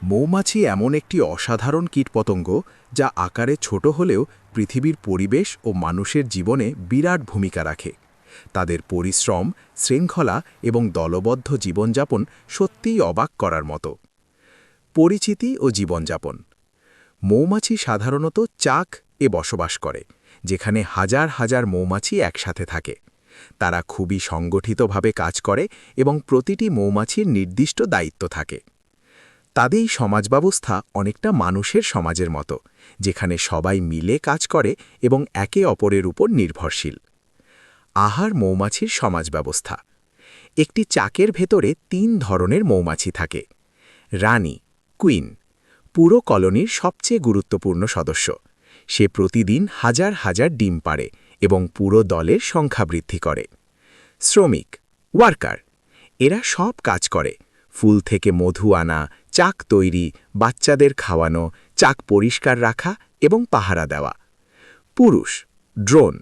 মৌমাছি এমন একটি অসাধারণ কীটপতঙ্গ যা আকারে ছোট হলেও পৃথিবীর পরিবেশ ও মানুষের জীবনে বিরাট ভূমিকা রাখে। তাদের পরিশ্রম, শৃঙ্খলা এবং দলবদ্ধ জীবনযাপন সত্যিই অবাক করার মতো। পরিচিতি ও জীবনযাপন। মৌমাছি সাধারণত চাক এ বসবাস করে, যেখানে হাজার হাজার মৌমাছি একসাথে থাকে। তারা খুবই সংগঠিতভাবে কাজ করে এবং প্রতিটি মৌমাছির নির্দিষ্ট দায়িত্ব থাকে। তাদের এই সমাজ ব্যবস্থা অনেকটা মানুষের সমাজের মতো, যেখানে সবাই মিলে কাজ করে এবং একে অপরের উপর নির্ভরশীল। আহার মৌমাছির সমাজ ব্যবস্থা। একটি চাকের ভেতরে ৩ ধরনের মৌমাছি থাকে। রানী, কুইন, পুরো কলোনির সবচেয়ে গুরুত্বপূর্ণ সদস্য। সে প্রতিদিন হাজার হাজার ডিম পাড়ে এবং পুরো দলের সংখ্যা বৃদ্ধি করে। শ্রমিক, ওয়ার্কার, এরা সব কাজ করে, ফুল থেকে মধু আনা, চাক তৈরি, বাচ্চাদের খাওয়ানো, চাক পরিষ্কার রাখা এবং পাহারা দেওয়া। পুরুষ, ড্রোন,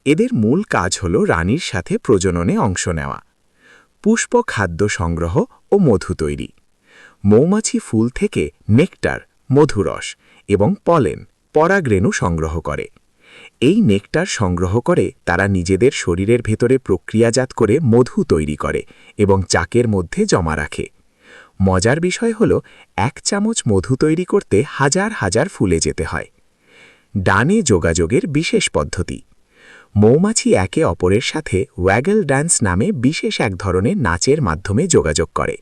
এদের মূল কাজ হল রানীর সাথে প্রজননে অংশ নেওয়া। পুষ্প খাদ্য সংগ্রহ ও মধু তৈরি। মৌমাছি ফুল থেকে নেকটার, মধুরস এবং পলেন, পরাগরেণু সংগ্রহ করে। এই নেকটার সংগ্রহ করে তারা নিজেদের শরীরের ভেতরে প্রক্রিয়াজাত করে মধু তৈরি করে এবং চাকের মধ্যে জমা রাখে। মজার বিষয় হল 1 চামচ মধু তৈরি করতে হাজার হাজার ফুলে যেতে হয়। ডানে যোগাযোগের বিশেষ পদ্ধতি। মৌমাছি একে অপরের সাথে ওয়াগল ড্যান্স নামে বিশেষ এক ধরনের নাচের মাধ্যমে যোগাযোগ করে।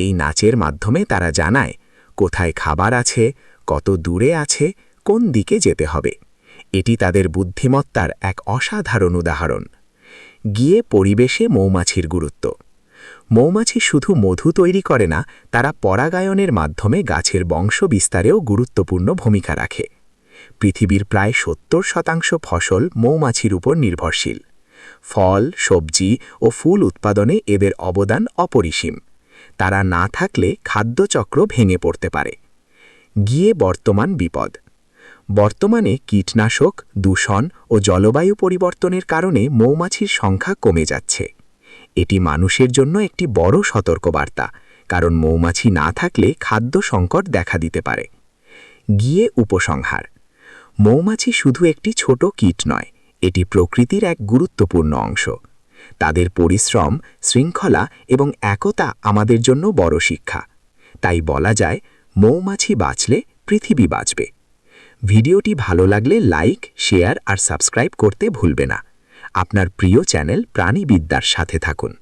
এই নাচের মাধ্যমে তারা জানায় কোথায় খাবার আছে, কত দূরে আছে, কোন দিকে যেতে হবে। এটি তাদের বুদ্ধিমত্তার এক অসাধারণ উদাহরণ। গিয়ে পরিবেশে মৌমাছির গুরুত্ব। মৌমাছি শুধু মধু তৈরি করে না, তারা পরাগায়নের মাধ্যমে গাছের বংশ বিস্তারেও গুরুত্বপূর্ণ ভূমিকা রাখে। পৃথিবীর প্রায় ৭০% ফসল মৌমাছির উপর নির্ভরশীল। ফল, সবজি ও ফুল উৎপাদনে এদের অবদান অপরিসীম। তারা না থাকলে খাদ্যচক্র ভেঙে পড়তে পারে। গিয়ে বর্তমান বিপদ। বর্তমানে কীটনাশক, দূষণ ও জলবায়ু পরিবর্তনের কারণে মৌমাছির সংখ্যা কমে যাচ্ছে। এটি মানুষের জন্য একটি বড় সতর্কবার্তা, কারণ মৌমাছি না থাকলে খাদ্য সংকট দেখা দিতে পারে। গিয়ে উপসংহার। মৌমাছি শুধু একটি ছোট কীট নয়, এটি প্রকৃতির এক গুরুত্বপূর্ণ অংশ। তাদের পরিশ্রম, শৃঙ্খলা এবং একতা আমাদের জন্য বড় শিক্ষা। তাই বলা যায়, মৌমাছি বাঁচলে পৃথিবী বাঁচবে। ভিডিওটি ভালো লাগলে লাইক, শেয়ার আর সাবস্ক্রাইব করতে ভুলবে না। আপনার প্রিয় চ্যানেল প্রাণীবিদ্যার সাথে থাকুন।